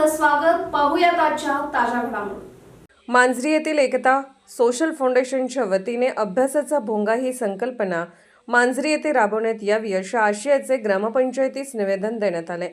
स्वागत. पाहूयात आजच्या ताज्या घडामोडी. मांजरी येथील एकता सोशल फाउंडेशनच्या वतीने अभ्यासाचा भोंगा ही संकल्पना मांजरी येथे राबवण्यात यावी अशा आशयाचे ग्रामपंचायतीस निवेदन देण्यात आले.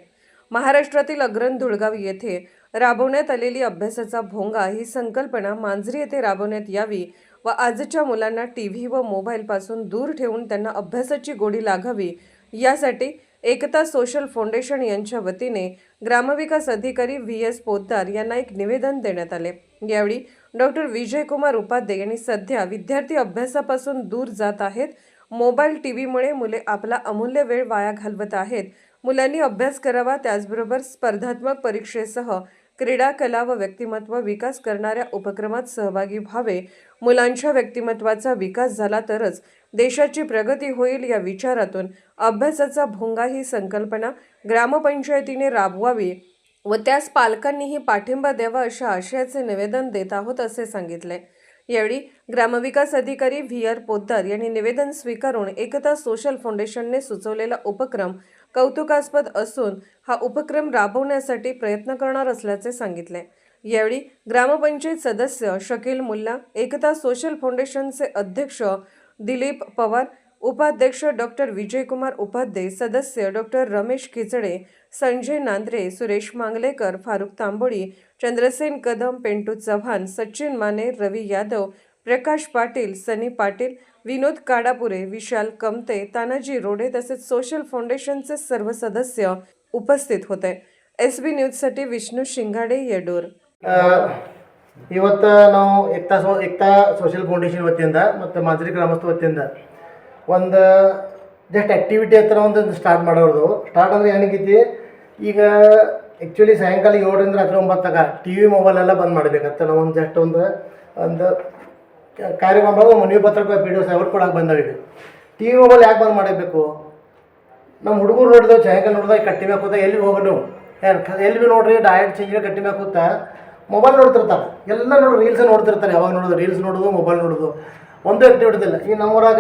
महाराष्ट्रातील अग्रण धुळगाव येथे राबवण्यात आलेली अभ्यासाचा भोंगा ही संकल्पना मांजरी येथे राबवण्यात यावी व आजच्या मुलांना टीव्ही व मोबाईलपासून दूर ठेवून त्यांना अभ्यासाची गोडी लागावी यासाठी एकता सोशल फाउंडेशन यांच्या वतीने ग्रामविकास अधिकारी VS पोद्दार यांना एक निवेदन देण्यात आले. यावेळी डॉक्टर विजयकुमार उपाध्ये यांनी सध्या विद्यार्थी अभ्यासापासून दूर जात आहेत. मोबाईल टीव्हीमुळे मुले आपला अमूल्य वेळ वाया घालवत आहेत. मुलांनी अभ्यास करावा, त्याचबरोबर स्पर्धात्मक परीक्षेसह क्रीडा, कला व व्यक्तिमत्व विकास करणाऱ्या उपक्रमात सहभागी व्हावे. मुलांच्या व्यक्तिमत्वाचा विकास झाला तरच देशाची प्रगती होईल या विचारातून अभ्यासाचा भोंगा ही संकल्पना ग्रामपंचायतीने राबवावी व त्यास पालकांनीही पाठिंबा द्यावा अशा आशयाचे निवेदन देत आहोत असे सांगितले. यावेळी ग्रामविकास अधिकारी VR पोद्दार यांनी निवेदन स्वीकारून एकता सोशल फाउंडेशनने सुचवलेला उपक्रम कौतुकास्पद असून हा उपक्रम राबवण्यासाठी प्रयत्न करणार असल्याचे सांगितले. यावेळी ग्रामपंचायत सदस्य शकील मुल्ला, एकता सोशल फाउंडेशनचे अध्यक्ष दिलीप पवार, उपाध्यक्ष डॉक्टर विजयकुमार उपाध्ये, सदस्य डॉक्टर रमेश खिचडे, संजय नांद्रे, सुरेश मांगलेकर, फारुख तांबोळी, चंद्रसेन कदम, पेंटू चव्हाण, सचिन माने, रवी यादव, प्रकाश पाटील, सनी पाटील, विनोद काडापुरे, विशाल कमते, तानाजी रोडे तसेच सोशल फाउंडेशनचे सर्व सदस्य उपस्थित होते. SB न्यूजसाठी विष्णू शिंगाडे, येडूर. ಇವತ್ತು ನಾವು एकता सोशल फाउंडेशन ವತಿಯಿಂದ ಮತ್ತು ಮಾಂಜರಿ ಗ್ರಾಮಸ್ಥ ವತಿಯಿಂದ ಒಂದು ಜಸ್ಟ್ ಆ್ಯಕ್ಟಿವಿಟಿ ಹತ್ರ ಒಂದು ಸ್ಟಾರ್ಟ್ ಮಾಡೋದು. ಸ್ಟಾರ್ಟ್ ಅಂದರೆ ಏನಕ್ಕೈತಿ, ಈಗ ಆ್ಯಕ್ಚುಲಿ ಸಾಯಂಕಾಲ 7ರಿಂದ ರಾತ್ರಿ 9 ತನಕ TV ಮೊಬೈಲ್ ಎಲ್ಲ ಬಂದ್ ಮಾಡಬೇಕಂತ ನಾವು ಒಂದು ಜಸ್ಟ್ ಒಂದು ಕಾರ್ಯಕ್ರಮ ಮನವಿ ಪತ್ರ PDO ಸಾಹೇಬ್ರು ಕೊಡಕ್ಕೆ ಬಂದವೀಗ. TV ಮೊಬೈಲ್ ಯಾಕೆ ಬಂದ್ ಮಾಡಬೇಕು? ನಮ್ಮ ಹುಡುಗರು ನೋಡಿದೆವು ಸಾಯಂಕಾಲ ನೋಡಿದಾಗ ಕಟ್ಟಿ ಮ್ಯಾಗ ಕೂತ ಎಲ್ಲಿ ಹೋಗೋಣ ಎಲ್ಲಿ ಭೀ ನೋಡ್ರಿ ಡಯಟ್ ಚೇಂಜ್ ಕಟ್ಟಿ ಮ್ಯಾಗ ಕೂತ ಮೊಬೈಲ್ ನೋಡ್ತಿರ್ತಾರೆ. ಎಲ್ಲ ನೋಡಿ ರೀಲ್ಸ್ ನೋಡ್ತಿರ್ತಾರೆ. ಯಾವಾಗ ನೋಡೋದು ರೀಲ್ಸ್ ನೋಡೋದು, ಮೊಬೈಲ್ ನೋಡೋದು, ಒಂದು ಆ್ಯಕ್ಟಿವಿಟಿ ಇಲ್ಲ. ಈಗ ನಮ್ಮೂರಾಗ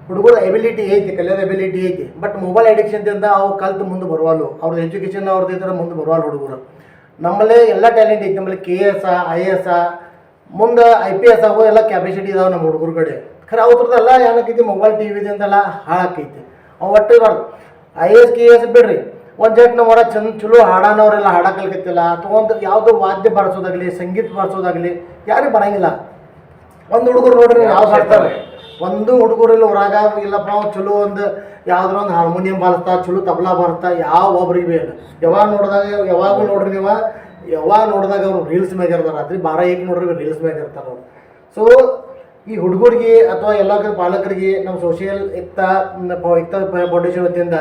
ಹುಡುಗರ ಎಬಿಲಿಟಿ ಐತಿ, ಕಲಿಯೋದು ಎಬಿಲಿಟಿ ಐತಿ, ಬಟ್ ಮೊಬೈಲ್ ಅಡಿಕ್ಷನ್ದಿಂದ ಅವು ಕಲ್ತು ಮುಂದೆ ಬರುವಲ್ಲು. ಅವ್ರದ್ದು ಎಜುಕೇಷನ್ ಅವ್ರದ್ದು ಇದ್ರೆ ಮುಂದೆ ಬರುವಲ್ಲ ಹುಡುಗರು. ನಮ್ಮಲ್ಲೇ ಎಲ್ಲ ಟ್ಯಾಲೆಂಟ್ ಐತಿ. ನಮ್ಮಲ್ಲಿ KS, IAS, ಮುಂದೆ IPS ಆಗೋ ಎಲ್ಲ ಕ್ಯಾಪಸಿಟಿ ಇದಾವೆ ನಮ್ಮ ಹುಡುಗರ ಕಡೆ. ಖರೆ ಅವ್ರದ್ದೆಲ್ಲ ಏನಕ್ಕೈತಿ, ಮೊಬೈಲ್ TVದಿಂದೆಲ್ಲ ಹಾಳಾಕೈತಿ. ಅವು ಒಟ್ಟು ಇಬಾರ್ದು. IAS KS ಬಿಡ್ರಿ, ಒಂದು ಜಟ್ ನಮ್ಮ ಹೊರ ಚಲೋ ಹಾಡೋನವರೆಲ್ಲ ಹಾಡಕಲ್ಕತ್ತಿಲ್ಲ, ಅಥವಾ ಒಂದು ಯಾವುದೋ ವಾದ್ಯ ಬಾರಿಸೋದಾಗಲಿ, ಸಂಗೀತ ಬಾರಿಸೋದಾಗಲಿ ಯಾರಿಗೆ ಬರೋಂಗಿಲ್ಲ. ಒಂದು ಹುಡುಗರು ನೋಡ್ರಿ ಯಾವ ಬರ್ತಾರೆ, ಒಂದು ಹುಡುಗರಲ್ಲಿ ಹೊರಾಗ ಇಲ್ಲಪ್ಪ ಅವ್ನು ಚಲೋ ಒಂದು ಯಾವ್ದಾರ ಒಂದು ಹಾರ್ಮೋನಿಯಂ ಬಾರಿಸ್ತಾ, ಚಲೋ ತಬಲಾ ಬಾರಿಸ್ತಾ, ಯಾವ ಒಬ್ರಿಗೆ ಭೀ ಇಲ್ಲ. ಯಾವಾಗ ನೋಡ್ರಿ ನೀವು, ಯಾವಾಗ ನೋಡಿದಾಗ ಅವ್ರು ರೀಲ್ಸ್ ಮ್ಯಾಗ ಇರ್ತಾರೆ. ರಾತ್ರಿ 12-1 ನೋಡ್ರಿ ರೀಲ್ಸ್ ಮ್ಯಾಗ ಇರ್ತಾರೆ ಅವ್ರು. ಸೊ ಈ ಹುಡುಗರಿಗೆ ಅಥವಾ ಎಲ್ಲ ಪಾಲಕರಿಗೆ ನಮ್ಮ ಸೋಷಿಯಲ್ ekta ಫೌಂಡೇಶನ್ ವತಿಯಿಂದ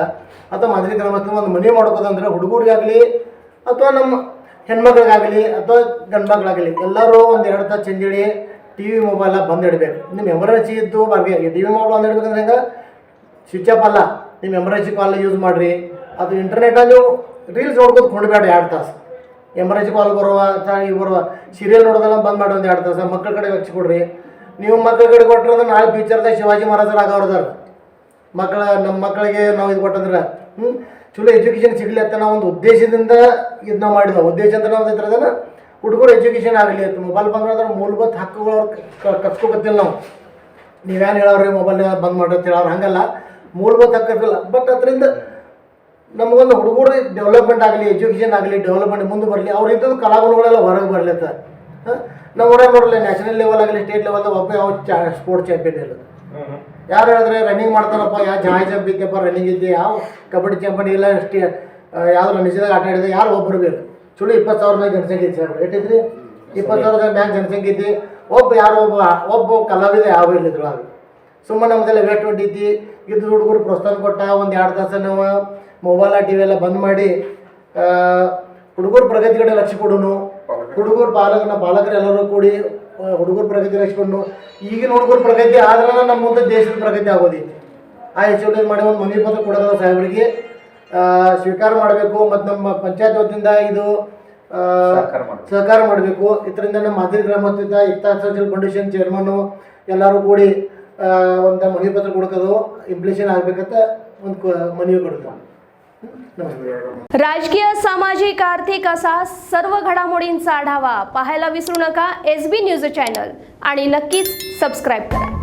ಅಥವಾ ಮಾಂಜರಿ ಗ್ರಾಮಸ್ಥರು ಒಂದು ಮನೆ ಮಾಡ್ಕೋದಂದ್ರೆ ಹುಡುಗರಿಗಾಗಲಿ ಅಥವಾ ನಮ್ಮ ಹೆಣ್ಮಕ್ಳಿಗಾಗಲಿ ಅಥವಾ ಗಂಡು ಮಕ್ಕಳಾಗಲಿ ಎಲ್ಲರೂ ಒಂದು 2 ತಾಸು ಚಂಜಡಿ TV ಮೊಬೈಲ ಬಂದು ಇಡಬೇಕು. ನಿಮ್ಮ ಎಮರ್ಜೆನ್ಸಿ ಇದ್ದು ಬಗ್ಗೆ TV ಮೊಬೈಲ್ ಬಂದು ಇಡ್ಬೇಕಂದ್ರೆ ಹೆಂಗೆ, ಸ್ವಿಚ್ ಆಫ್ ಅಲ್ಲ, ನಿಮ್ಮ ಎಮರ್ಜೆನ್ಸಿ ಕಾಲ್ ಯೂಸ್ ಮಾಡಿರಿ. ಅದು ಇಂಟರ್ನೆಟಲ್ಲಿ ನೀವು ರೀಲ್ಸ್ ನೋಡ್ಬೋದು ಕೊಂಡ್ಬೇಡ 2 ತಾಸು. ಎಮರ್ಜೆನ್ಸಿ ಕಾಲ್ ಬರುವ ಈಗ ಬರುವ ಸೀರಿಯಲ್ ನೋಡೋದೆಲ್ಲ ಬಂದ್ ಮಾಡಿ ಒಂದು 2 ತಾಸು ಮಕ್ಕಳ ಕಡೆ ಹಚ್ಚಿ ಕೊಡ್ರಿ. ನೀವು ಮಕ್ಕಳ ಕಡೆ ಕೊಟ್ಟರೆ ಅಂದ್ರೆ ನಾಳೆ ಫ್ಯೂಚರ್ದಾಗ ಶಿವಾಜಿ ಮಹಾರಾಜರು ಆಗೋರ್ದಾರ ನಮ್ಮ ಮಕ್ಕಳಿಗೆ ನಾವು ಇದು ಕೊಟ್ಟಂದ್ರೆ ಚಲೋ ಎಜುಕೇಷನ್ ಸಿಗಲಿ ಅಂತ ನಾವು ಒಂದು ಉದ್ದೇಶದಿಂದ ಇದನ್ನ ಮಾಡಿದ ಉದ್ದೇಶ ಅಂತ ನಾವು ಇದ್ರದನ್ನ ಹುಡುಗರು ಎಜುಕೇಷನ್ ಆಗಲಿ ಅಂತ. ಮೊಬೈಲ್ ಬಂದ್ರೆ ಮೂಲಭೂತ ಹಕ್ಕುಗಳು ಅವ್ರು ಕತ್ಕೋಬೇಕಿಲ್ಲ. ನಾವು ನೀವೇನು ಹೇಳೋರಿ ಮೊಬೈಲ್ ಬಂದ್ ಮಾಡಿರ್ತೀರ, ಅವ್ರು ಹಂಗಲ್ಲ, ಮೂಲಭೂತ ಹಕ್ಕು ಇರಲಿಲ್ಲ. ಬಟ್ ಅದರಿಂದ ನಮಗೊಂದು ಹುಡುಗರು ಡೆವಲಪ್ಮೆಂಟ್ ಆಗಲಿ, ಎಜುಕೇಷನ್ ಆಗಲಿ, ಡೆವಲಪ್ಮೆಂಟ್ ಮುಂದೆ ಬರಲಿ, ಅವ್ರ ಇದ್ದದ್ದು ಕಲಾಗುಣಗಳೆಲ್ಲ ಹೊರಗೆ ಬರಲಿ ಅಂತ. ನಾವು ಹೊರಗೆ ನೋಡಲಿ, ನ್ಯಾಷನಲ್ ಲೆವೆಲ್ ಆಗಲಿ, ಸ್ಟೇಟ್ ಲೆವೆಲ್ ಒಬ್ಬ ಯಾವ ಸ್ಪೋರ್ಟ್ಸ್ ಚಾಂಪಿಯನ್ ಇಲ್ಲ. ಯಾರು ಹೇಳಿದ್ರೆ ರನ್ನಿಂಗ್ ಮಾಡ್ತಾರಪ್ಪ, ಯಾವ ಜಾಯ್ ಜಂಪ್ ಇದ್ದಪ್ಪ, ರನ್ನಿಂಗ್ ಇದ್ದೆ, ಯಾವ ಕಬಡ್ಡಿ ಚಾಂಪಿಯನ್ ಇಲ್ಲ, ಯಾವ್ದು ನಿಜದಾಗ ಆಟ ಆಡಿದೆ ಯಾರು ಒಬ್ಬರು ಬೇರೆ. ಚಲೋ 20,000 ಮ್ಯಾಗ ಜನಸಂಖ್ಯೆ ಇತ್ತು ಸರ್, ಎಷ್ಟಿದ್ರಿ 20,000 ಮ್ಯಾಗ ಜನಸಂಖ್ಯೆ ಇದ್ದಿ, ಯಾರೋ ಒಬ್ಬ ಕಲಾವಿದ ಯಾವ ಇಲ್ಲಿದ್ರೊಳಗೆ. ಸುಮ್ಮನೆ ನಮ್ಮದೆಲ್ಲ ವೇಟ್ ಹೊಂಟಿದ್ದಿ ಇದ್ದು ಹುಡುಗರು ಪ್ರೋತ್ಸಾಹ ಕೊಟ್ಟ ಒಂದು 2 ತಾಸು ನಾವು ಮೊಬೈಲ TV ಎಲ್ಲ ಬಂದ್ ಮಾಡಿ ಹುಡುಗರ ಪ್ರಗತಿ ಕಡೆ ಲಕ್ಷ್ಯ ಕೊಡೋನು. ಹುಡುಗರು ಪಾಲಕರು ಎಲ್ಲರೂ ಕೂಡಿ ಹುಡುಗರ ಪ್ರಗತಿ ಲಕ್ಷಿಕೊಂಡು ಈಗಿನ ಹುಡುಗರ ಪ್ರಗತಿ ಆದ್ರೆ ನಮ್ಮ ಮುಂದೆ ದೇಶದ ಪ್ರಗತಿ ಆಗೋದೈತಿ. ಆ ಹೆಚ್ಚು ಮಾಡಿ ಒಂದು ಮನವಿ ಪತ್ರ ಕೊಡೋದು ಸಾಹೇಬರಿಗೆ ಸ್ವೀಕಾರ ಮಾಡಬೇಕು. ಮತ್ತು ನಮ್ಮ ಪಂಚಾಯತ್ ವತಿಯಿಂದ ಇದು ಸಹಕಾರ ಮಾಡಬೇಕು. ಇದರಿಂದ ನಮ್ಮ ಮಾಂಜರಿ ಗ್ರಾಮಸ್ಥಿತ ekta ಸೋಶಲ್ ಫೌಂಡೇಶನ್ ಚೇರ್ಮನ್ನು ಎಲ್ಲರೂ ಕೂಡಿ ಒಂದು ಮನವಿ ಪತ್ರ ಕೊಡೋದು ಇಂಪ್ಲಿಷನ್ ಆಗಬೇಕಂತ ಒಂದು ಮನವಿ ಕೊಡ್ತಾರೆ. नमस्कार. राजकीय, सामाजिक, आर्थिक असा सर्व घडामोडींचा आढावा पाहायला विसरू नका SB न्यूज चॅनल आणि नक्कीच सबस्क्राईब करा.